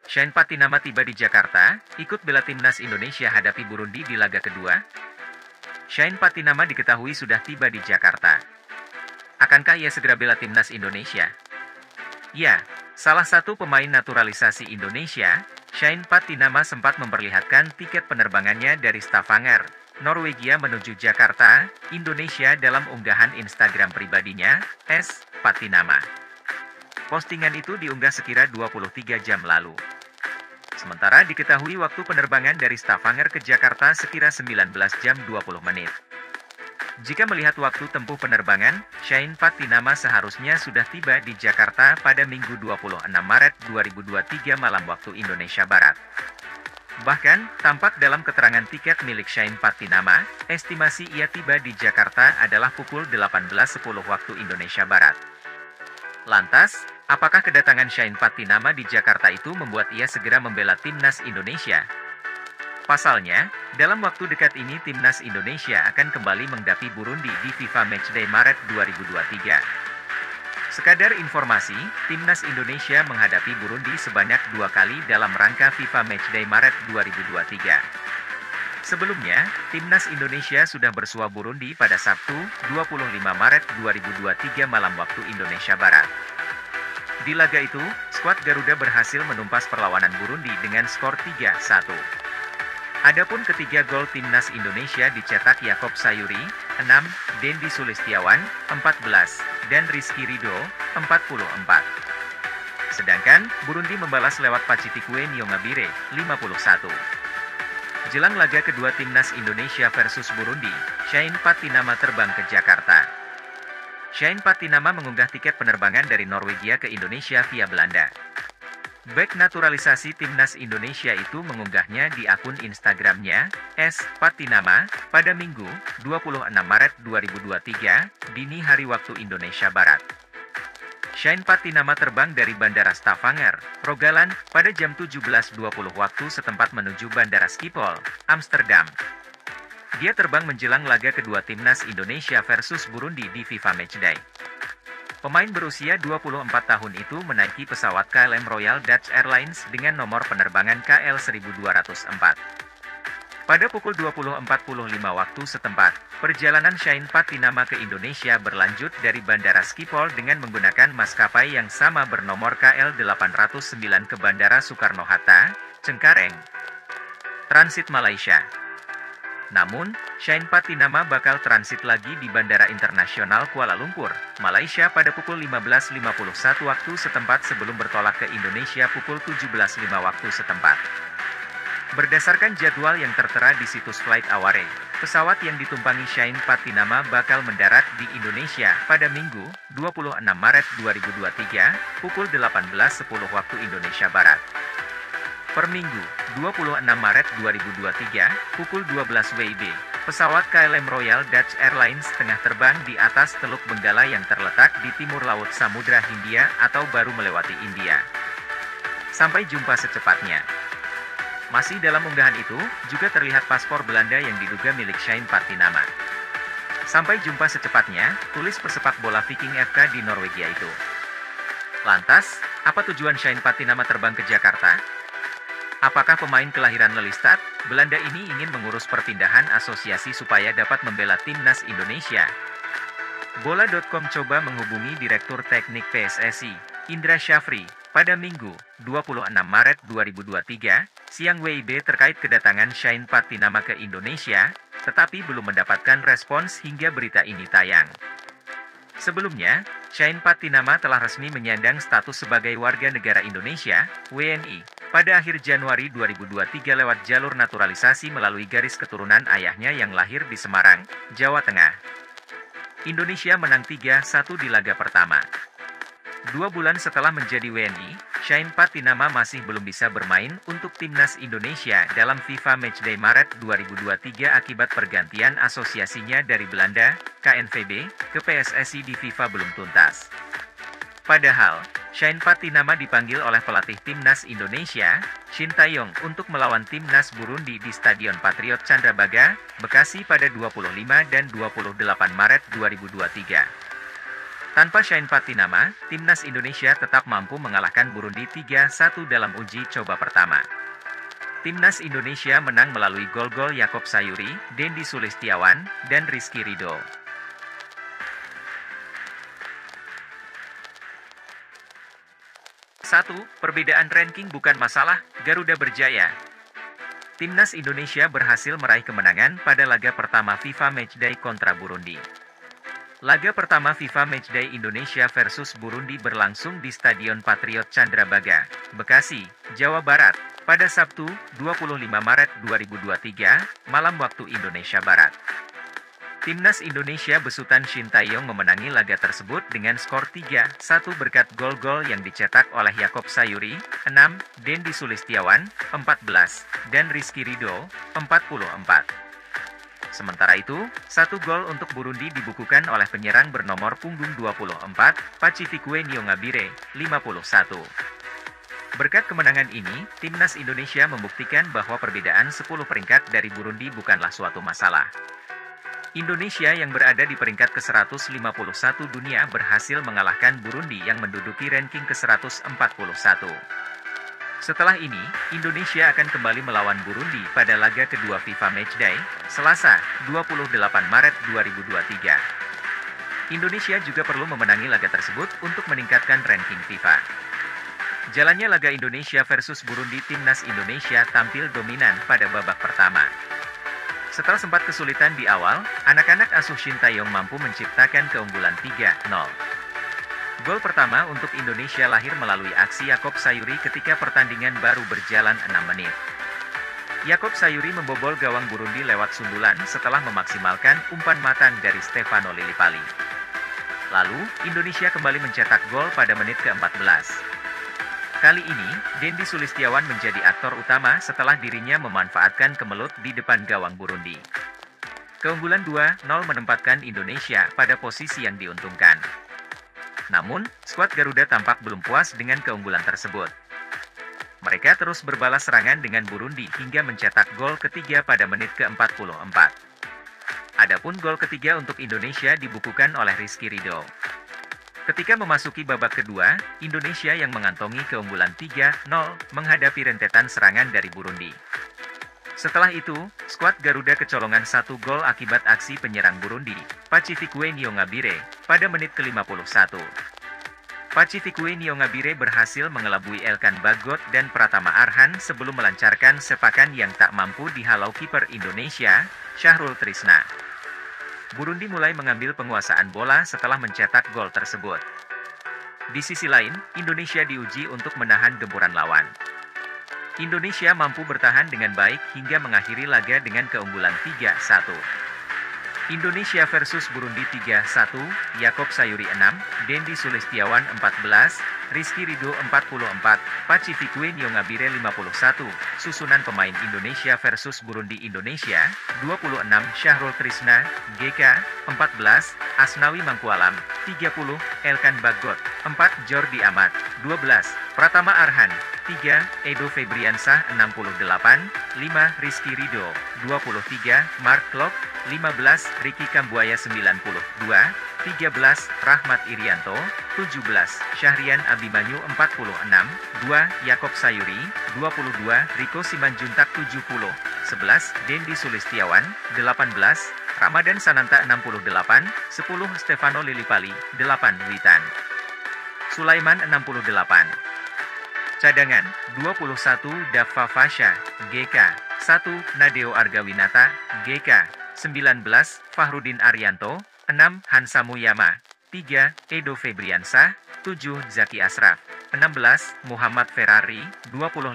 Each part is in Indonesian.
Shane Patinama tiba di Jakarta, ikut bela timnas Indonesia hadapi Burundi di laga kedua. Shane Patinama diketahui sudah tiba di Jakarta. Akankah ia segera bela timnas Indonesia? Ya, salah satu pemain naturalisasi Indonesia, Shane Patinama sempat memperlihatkan tiket penerbangannya dari Stavanger, Norwegia menuju Jakarta, Indonesia dalam unggahan Instagram pribadinya, @patinama. Postingan itu diunggah sekira 23 jam lalu. Sementara diketahui waktu penerbangan dari Stavanger ke Jakarta sekira 19 jam 20 menit. Jika melihat waktu tempuh penerbangan, Shane Patinama seharusnya sudah tiba di Jakarta pada Minggu 26 Maret 2023 malam waktu Indonesia Barat. Bahkan, tampak dalam keterangan tiket milik Shane Patinama, estimasi ia tiba di Jakarta adalah pukul 18.10 waktu Indonesia Barat. Lantas, apakah kedatangan Shane Patinama di Jakarta itu membuat ia segera membela timnas Indonesia? Pasalnya, dalam waktu dekat ini timnas Indonesia akan kembali menghadapi Burundi di FIFA Matchday Maret 2023. Sekadar informasi, timnas Indonesia menghadapi Burundi sebanyak 2 kali dalam rangka FIFA Matchday Maret 2023. Sebelumnya, timnas Indonesia sudah bersua Burundi pada Sabtu, 25 Maret 2023 malam waktu Indonesia Barat. Di laga itu, skuad Garuda berhasil menumpas perlawanan Burundi dengan skor 3-1. Adapun ketiga gol timnas Indonesia dicetak Yakob Sayuri, 6, Dendi Sulistiawan, 14, dan Rizky Ridho, 44. Sedangkan, Burundi membalas lewat Pacifique Niongabire, 51. Jelang laga kedua timnas Indonesia versus Burundi, Shane Patinama terbang ke Jakarta. Shane Patinama mengunggah tiket penerbangan dari Norwegia ke Indonesia via Belanda. Bek naturalisasi timnas Indonesia itu mengunggahnya di akun Instagramnya, @patinama, pada Minggu, 26 Maret 2023, dini hari waktu Indonesia Barat. Shane Patinama terbang dari Bandara Stavanger, Rogaland, pada jam 17.20 waktu setempat menuju Bandara Schiphol, Amsterdam. Dia terbang menjelang laga kedua timnas Indonesia versus Burundi di FIFA Matchday. Pemain berusia 24 tahun itu menaiki pesawat KLM Royal Dutch Airlines dengan nomor penerbangan KL1204. Pada pukul 20.45 waktu setempat, perjalanan Shane Patinama ke Indonesia berlanjut dari Bandara Schiphol dengan menggunakan maskapai yang sama bernomor KL809 ke Bandara Soekarno-Hatta, Cengkareng, transit Malaysia. Namun, Shane Patinama bakal transit lagi di Bandara Internasional Kuala Lumpur, Malaysia pada pukul 15.51 waktu setempat sebelum bertolak ke Indonesia pukul 17.05 waktu setempat. Berdasarkan jadwal yang tertera di situs FlightAware, pesawat yang ditumpangi Shane Patinama bakal mendarat di Indonesia pada Minggu, 26 Maret 2023, pukul 18.10 waktu Indonesia Barat. Per Minggu, 26 Maret 2023, pukul 12 WIB, pesawat KLM Royal Dutch Airlines tengah terbang di atas Teluk Benggala yang terletak di timur laut Samudra Hindia atau baru melewati India. Sampai jumpa secepatnya. Masih dalam unggahan itu, juga terlihat paspor Belanda yang diduga milik Shane Patinama. Sampai jumpa secepatnya, tulis pesepak bola Viking FK di Norwegia itu. Lantas, apa tujuan Shane Patinama terbang ke Jakarta? Apakah pemain kelahiran Lelystad, Belanda ini ingin mengurus perpindahan asosiasi supaya dapat membela timnas Indonesia? Bola.com coba menghubungi Direktur Teknik PSSI, Indra Syafri, pada Minggu, 26 Maret 2023, siang WIB terkait kedatangan Shane Patinama ke Indonesia, tetapi belum mendapatkan respons hingga berita ini tayang. Sebelumnya, Shane Patinama telah resmi menyandang status sebagai warga negara Indonesia, WNI, pada akhir Januari 2023 lewat jalur naturalisasi melalui garis keturunan ayahnya yang lahir di Semarang, Jawa Tengah. Indonesia menang 3-1 di laga pertama. 2 bulan setelah menjadi WNI, Shane Patinama masih belum bisa bermain untuk timnas Indonesia dalam FIFA Matchday Maret 2023 akibat pergantian asosiasinya dari Belanda, KNVB, ke PSSI di FIFA belum tuntas. Padahal, Shane Patinama dipanggil oleh pelatih timnas Indonesia, Shin Tae-yong, untuk melawan timnas Burundi di Stadion Patriot Candrabaga, Bekasi pada 25 dan 28 Maret 2023. Tanpa Shane Patinama, timnas Indonesia tetap mampu mengalahkan Burundi 3-1 dalam uji coba pertama. Timnas Indonesia menang melalui gol-gol Yakob Sayuri, Dendi Sulistiawan, dan Rizky Ridho. 1. Perbedaan ranking bukan masalah, Garuda berjaya. Timnas Indonesia berhasil meraih kemenangan pada laga pertama FIFA Matchday kontra Burundi. Laga pertama FIFA Matchday Indonesia versus Burundi berlangsung di Stadion Patriot Candrabaga, Bekasi, Jawa Barat, pada Sabtu, 25 Maret 2023, malam waktu Indonesia Barat. Timnas Indonesia besutan Shin Tae-yong memenangi laga tersebut dengan skor 3-1 berkat gol-gol yang dicetak oleh Yakob Sayuri, 6, Dendi Sulistiawan, 14, dan Rizky Ridho, 44. Sementara itu, 1 gol untuk Burundi dibukukan oleh penyerang bernomor punggung 24, Pacifique Niongabire, 51. Berkat kemenangan ini, Timnas Indonesia membuktikan bahwa perbedaan 10 peringkat dari Burundi bukanlah suatu masalah. Indonesia yang berada di peringkat ke-151 dunia berhasil mengalahkan Burundi yang menduduki ranking ke-141. Setelah ini, Indonesia akan kembali melawan Burundi pada laga kedua FIFA Matchday, Selasa, 28 Maret 2023. Indonesia juga perlu memenangi laga tersebut untuk meningkatkan ranking FIFA. Jalannya laga Indonesia versus Burundi, Timnas Indonesia tampil dominan pada babak pertama. Setelah sempat kesulitan di awal, anak-anak asuh Shin Tae-yong mampu menciptakan keunggulan 3-0. Gol pertama untuk Indonesia lahir melalui aksi Yakob Sayuri ketika pertandingan baru berjalan 6 menit. Yakob Sayuri membobol gawang Burundi lewat sundulan setelah memaksimalkan umpan matang dari Stefano Lillipali. Lalu, Indonesia kembali mencetak gol pada menit ke-14. Kali ini, Dendi Sulistiawan menjadi aktor utama setelah dirinya memanfaatkan kemelut di depan gawang Burundi. Keunggulan 2-0 menempatkan Indonesia pada posisi yang diuntungkan. Namun, skuad Garuda tampak belum puas dengan keunggulan tersebut. Mereka terus berbalas serangan dengan Burundi hingga mencetak gol ketiga pada menit ke-44. Adapun gol ketiga untuk Indonesia dibukukan oleh Rizky Ridho. Ketika memasuki babak kedua, Indonesia yang mengantongi keunggulan 3-0 menghadapi rentetan serangan dari Burundi. Setelah itu, skuad Garuda kecolongan 1 gol akibat aksi penyerang Burundi, Pacifique Niongabire, pada menit ke-51. Pacifique Niongabire berhasil mengelabui Elkan Bagot dan Pratama Arhan sebelum melancarkan sepakan yang tak mampu dihalau kiper Indonesia, Syahrul Trisna. Burundi mulai mengambil penguasaan bola setelah mencetak gol tersebut. Di sisi lain, Indonesia diuji untuk menahan gempuran lawan. Indonesia mampu bertahan dengan baik hingga mengakhiri laga dengan keunggulan 3-1. Indonesia versus Burundi 3-1, Yakob Sayuri 6, Dendi Sulistiawan 14, Rizky Ridho 44, Pacifique Niongabire 51, susunan pemain Indonesia versus Burundi Indonesia, 26, Syahrul Trisna, GK, 14, Asnawi Mangkualam, 30, Elkan Bagot, 4, Jordi Amat, 12, Pratama Arhan, 3, Edo Febriansah 68, 5, Rizky Ridho, 23, Mark Klok, 15, Ricky Kambuaya 92, 13, Rahmat Irianto, 17, Syahrian Abimanyu 46, 2, Yakob Sayuri, 22, Riko Simanjuntak 70, 11, Dendi Sulistiawan, 18, Ramadan Sananta 68, 10, Stefano Lillipali, 8, Witan Sulaiman 68. Cadangan, 21, Dava Fasha, GK, 1, Nadeo Argawinata, GK, 19, Fahrudin Arianto, 6, Hansa Muyama, 3, Edo Febriansah, 7, Zaki Asraf, 16, Muhammad Ferrari, 25,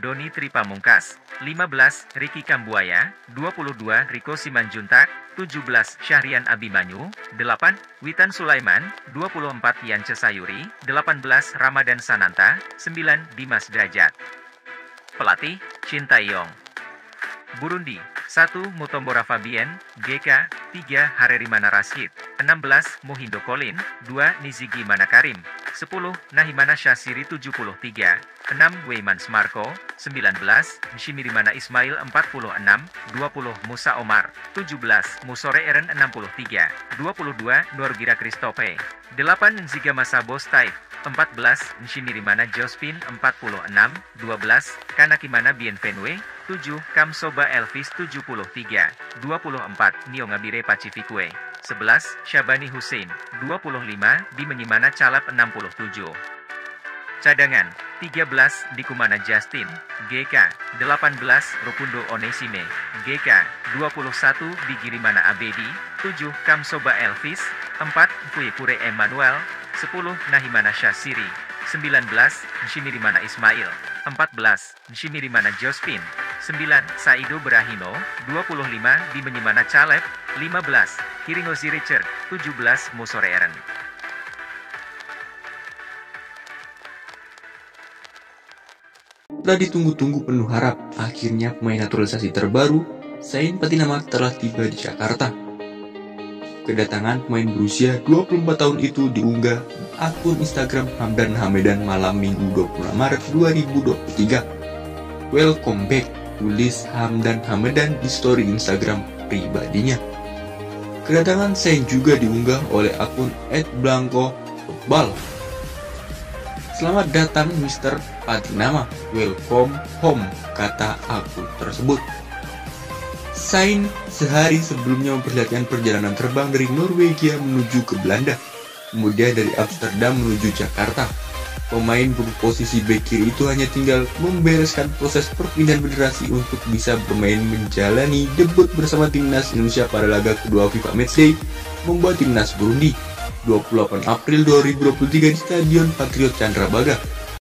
Doni Tripamungkas, 15, Ricky Kambuaya, 22, Riko Simanjuntak, 17, Syahrian Abimanyu, 8, Witan Sulaiman, 24, Yance Sayuri, 18, Ramadan Sananta, 9, Dimas Derajat. Pelatih, Shin Tae-yong. Burundi, 1, Mutombora Fabien, GK, 3, Harerimana Rashid, 16, Muhindo Colin, 2, Nizigi Manakarim, 10, Nahimana Syasiri 73, 6. Weimans Marco, 19. Nshimirimana Ismail 46, 20. Musa Omar, 17. Musore Eren 63, 22. Nurgira Christophe, 8. Nziga Masabo Steve, 14. Nshimirimana Jospin 46, 12. Kanakimana Bienvenue, 7. Kamsoba Elvis 73, 24. Niongabire Pacifique, 11. Syabani Hussein, 25. Dimenyimana Calap 67. Cadangan, 13. Dikumana Justin, GK, 18. Rukundo Onesime, GK, 21. Digirimana Abedi, 7. Kamsoba Elvis, 4. Pure Emmanuel, 10. Nahimana Syasiri, 19. Nshimirimana Ismail, 14. Nshimirimana Jospin, 9. Saido Berahino, 25. Dimenyimana Caleb, 15. Kiringozi Richard, 17. Musore Eren. Setelah ditunggu-tunggu penuh harap, akhirnya pemain naturalisasi terbaru, Zain Patinama telah tiba di Jakarta. Kedatangan pemain berusia 24 tahun itu diunggah akun Instagram Hamdan Hamedan malam Minggu 26 Maret 2023. Welcome back, tulis Hamdan Hamedan di story Instagram pribadinya. Kedatangan Zain juga diunggah oleh akun @blanco_football. Selamat datang Mr. Patinama, welcome home, kata akun tersebut. Zain sehari sebelumnya memperlihatkan perjalanan terbang dari Norwegia menuju ke Belanda, kemudian dari Amsterdam menuju Jakarta. Pemain berposisi bek kiri itu hanya tinggal membereskan proses perpindahan federasi untuk bisa bermain menjalani debut bersama timnas Indonesia pada laga kedua FIFA Matchday membuat timnas Burundi 28 April 2023 di Stadion Patriot Candrabaga.